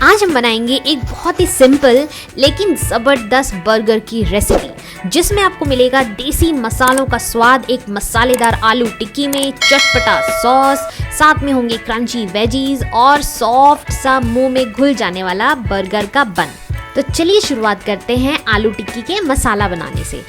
आज हम बनाएंगे एक बहुत ही सिंपल लेकिन ज़बरदस्त बर्गर की रेसिपी, जिसमें आपको मिलेगा देसी मसालों का स्वाद, एक मसालेदार आलू टिक्की में चटपटा सॉस, साथ में होंगे क्रंची वेजीज और सॉफ्ट सा मुंह में घुल जाने वाला बर्गर का बन। तो चलिए शुरुआत करते हैं आलू टिक्की के मसाला बनाने से।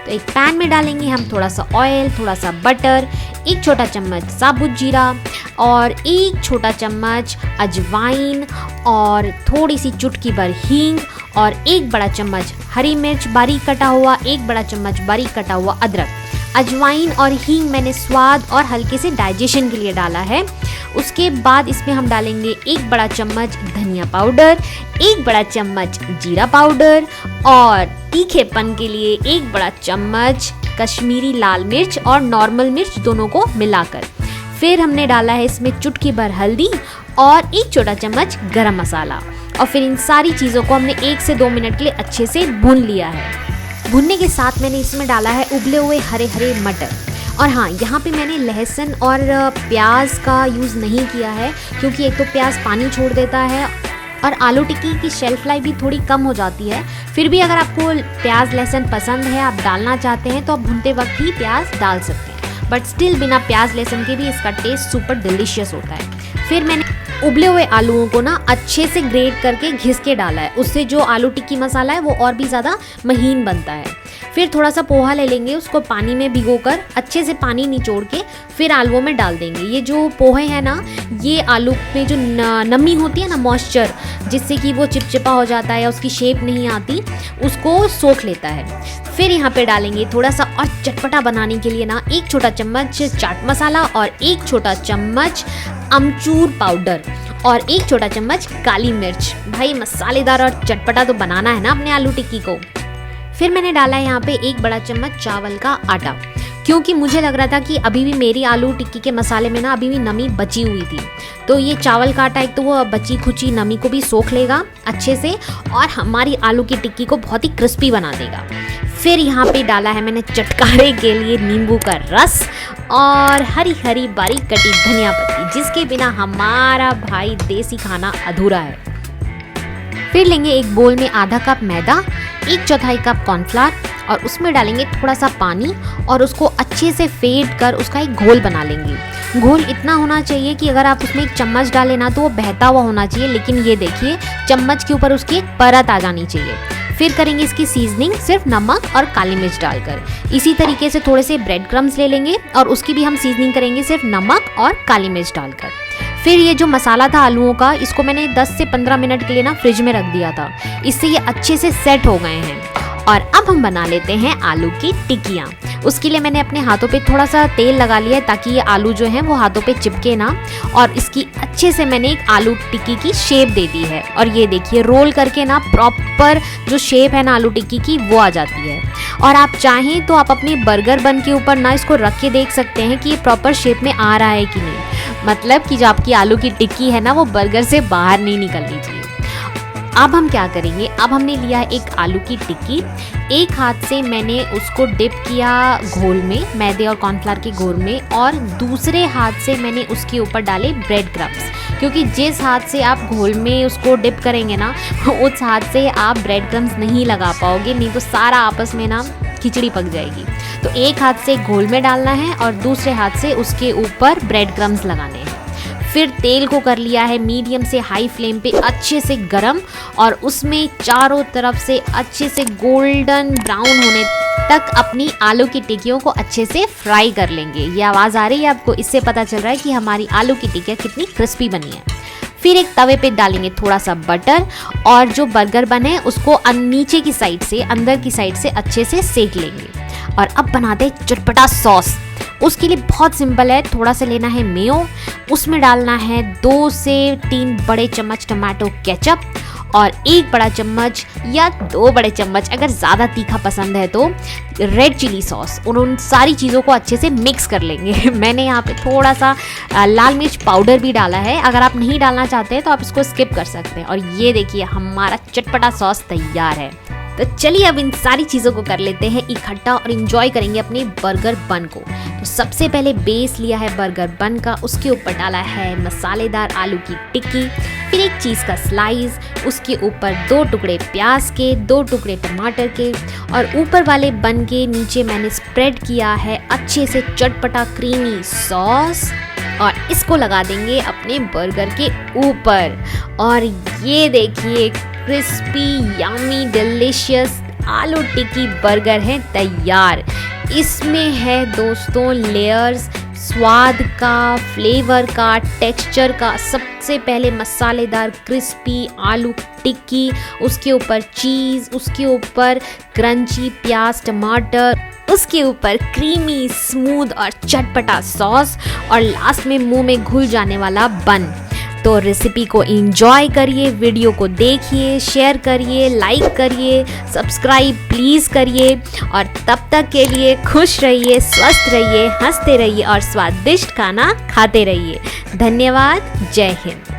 तो एक पैन में डालेंगे हम थोड़ा सा ऑयल, थोड़ा सा बटर, एक छोटा चम्मच साबुत जीरा और एक छोटा चम्मच अजवाइन और थोड़ी सी चुटकी भर हींग और एक बड़ा चम्मच हरी मिर्च बारीक कटा हुआ, एक बड़ा चम्मच बारीक कटा हुआ अदरक। अजवाइन और हींग मैंने स्वाद और हल्के से डाइजेशन के लिए डाला है। उसके बाद इसमें हम डालेंगे एक बड़ा चम्मच धनिया पाउडर, एक बड़ा चम्मच जीरा पाउडर और तीखेपन के लिए एक बड़ा चम्मच कश्मीरी लाल मिर्च और नॉर्मल मिर्च दोनों को मिलाकर। फिर हमने डाला है इसमें चुटकी भर हल्दी और एक छोटा चम्मच गरम मसाला और फिर इन सारी चीज़ों को हमने 1 से 2 मिनट के लिए अच्छे से भून लिया है। भुनने के साथ मैंने इसमें डाला है उबले हुए हरे हरे मटर। और हाँ, यहाँ पे मैंने लहसुन और प्याज का यूज़ नहीं किया है, क्योंकि एक तो प्याज पानी छोड़ देता है और आलू टिक्की की शेल्फ लाइफ भी थोड़ी कम हो जाती है। फिर भी अगर आपको प्याज लहसुन पसंद है, आप डालना चाहते हैं, तो आप भुनते वक्त ही प्याज डाल सकते हैं, बट स्टिल बिना प्याज लहसुन के भी इसका टेस्ट सुपर डिलीशियस होता है। फिर मैंने उबले हुए आलूओं को ना अच्छे से ग्रेट करके घिस के डाला है, उससे जो आलू टिक्की मसाला है वो और भी ज़्यादा महीन बनता है। फिर थोड़ा सा पोहा ले लेंगे, उसको पानी में भिगोकर अच्छे से पानी निचोड़ के फिर आलूओं में डाल देंगे। ये जो पोहे हैं ना, ये आलू में जो नमी होती है ना, मॉइस्चर, जिससे कि वो चिपचिपा हो जाता है या उसकी शेप नहीं आती, उसको सोख लेता है। फिर यहाँ पे डालेंगे थोड़ा सा और चटपटा बनाने के लिए ना एक छोटा चम्मच चाट मसाला और एक छोटा चम्मच अमचूर पाउडर और एक छोटा चम्मच काली मिर्च। भाई मसालेदार और चटपटा तो बनाना है ना अपने आलू टिक्की को। फिर मैंने डाला है यहाँ पे एक बड़ा चम्मच चावल का आटा, क्योंकि मुझे लग रहा था कि अभी भी मेरी आलू टिक्की के मसाले में ना अभी भी नमी बची हुई थी। तो ये चावल का आटा एक तो वो बची खुची नमी को भी सोख लेगा अच्छे से और हमारी आलू की टिक्की को बहुत ही क्रिस्पी बना देगा। फिर यहाँ पे डाला है मैंने चटकारे के लिए नींबू का रस और हरी हरी बारीक कटी धनिया पत्ती, जिसके बिना हमारा भाई देसी खाना अधूरा है। फिर लेंगे एक बोल में आधा कप मैदा, 1/4 कप कॉर्नफ्लावर और उसमें डालेंगे थोड़ा सा पानी और उसको अच्छे से फेंट कर उसका एक घोल बना लेंगे। घोल इतना होना चाहिए कि अगर आप उसमें एक चम्मच डालें ना तो वो बहता हुआ होना चाहिए, लेकिन ये देखिए चम्मच के ऊपर उसकी एक परत आ जानी चाहिए। फिर करेंगे इसकी सीजनिंग सिर्फ नमक और काली मिर्च डालकर। इसी तरीके से थोड़े से ब्रेड क्रम्स ले लेंगे और उसकी भी हम सीजनिंग करेंगे सिर्फ नमक और काली मिर्च डालकर। फिर ये जो मसाला था आलूओं का, इसको मैंने 10 से 15 मिनट के लिए ना फ्रिज में रख दिया था, इससे ये अच्छे से सेट हो गए हैं। और अब हम बना लेते हैं आलू की टिक्कियाँ। उसके लिए मैंने अपने हाथों पे थोड़ा सा तेल लगा लिया है ताकि ये आलू जो है वो हाथों पे चिपके ना, और इसकी अच्छे से मैंने एक आलू टिक्की की शेप दे दी है। और ये देखिए रोल करके ना प्रॉपर जो शेप है ना आलू टिक्की की वो आ जाती है। और आप चाहें तो आप अपने बर्गर बन के ऊपर ना इसको रख के देख सकते हैं कि ये प्रॉपर शेप में आ रहा है कि नहीं, मतलब कि जो आपकी आलू की टिक्की है ना वो बर्गर से बाहर नहीं निकलनी चाहिए। अब हम क्या करेंगे, अब हमने लिया है एक आलू की टिक्की, एक हाथ से मैंने उसको डिप किया घोल में, मैदे और कॉर्नफ्लावर के घोल में, और दूसरे हाथ से मैंने उसके ऊपर डाले ब्रेड क्रम्स, क्योंकि जिस हाथ से आप घोल में उसको डिप करेंगे ना उस हाथ से आप ब्रेड क्रम्स नहीं लगा पाओगे, नहीं तो सारा आपस में ना खिचड़ी पक जाएगी। तो एक हाथ से घोल में डालना है और दूसरे हाथ से उसके ऊपर ब्रेड क्रम्स लगाने हैं। फिर तेल को कर लिया है मीडियम से हाई फ्लेम पे अच्छे से गरम और उसमें चारों तरफ से अच्छे से गोल्डन ब्राउन होने तक अपनी आलू की टिक्कियों को अच्छे से फ्राई कर लेंगे। ये आवाज़ आ रही है आपको, इससे पता चल रहा है कि हमारी आलू की टिक्कियाँ कितनी क्रिस्पी बनी है। फिर एक तवे पे डालेंगे थोड़ा सा बटर और जो बर्गर बन है उसको नीचे की साइड से अंदर की साइड से अच्छे से सेक लेंगे। और अब बनाते हैं चटपटा सॉस। उसके लिए बहुत सिंपल है, थोड़ा सा लेना है मेयो, उसमें डालना है 2 से 3 बड़े चम्मच टमाटो केचप और 1 बड़ा चम्मच या 2 बड़े चम्मच अगर ज़्यादा तीखा पसंद है तो रेड चिली सॉस। और उन सारी चीज़ों को अच्छे से मिक्स कर लेंगे। मैंने यहाँ पे थोड़ा सा लाल मिर्च पाउडर भी डाला है, अगर आप नहीं डालना चाहते हैं तो आप इसको स्किप कर सकते हैं। और ये देखिए हमारा चटपटा सॉस तैयार है। तो चलिए अब इन सारी चीज़ों को कर लेते हैं इकट्ठा और इन्जॉय करेंगे अपने बर्गर बन को। तो सबसे पहले बेस लिया है बर्गर बन का, उसके ऊपर डाला है मसालेदार आलू की टिक्की, फिर एक चीज़ का स्लाइस, उसके ऊपर 2 टुकड़े प्याज के, 2 टुकड़े टमाटर के, और ऊपर वाले बन के नीचे मैंने स्प्रेड किया है अच्छे से चटपटा क्रीमी सॉस, और इसको लगा देंगे अपने बर्गर के ऊपर। और ये देखिए क्रिस्पी यम्मी डिलीशियस आलू टिक्की बर्गर है तैयार। इसमें है दोस्तों लेयर्स, स्वाद का, फ्लेवर का, टेक्सचर का। सबसे पहले मसालेदार क्रिस्पी आलू टिक्की, उसके ऊपर चीज़, उसके ऊपर क्रंची प्याज टमाटर, उसके ऊपर क्रीमी स्मूथ और चटपटा सॉस, और लास्ट में मुंह में घुल जाने वाला बन। तो रेसिपी को एंजॉय करिए, वीडियो को देखिए, शेयर करिए, लाइक करिए, सब्सक्राइब प्लीज़ करिए, और तब तक के लिए खुश रहिए, स्वस्थ रहिए, हंसते रहिए और स्वादिष्ट खाना खाते रहिए। धन्यवाद। जय हिंद।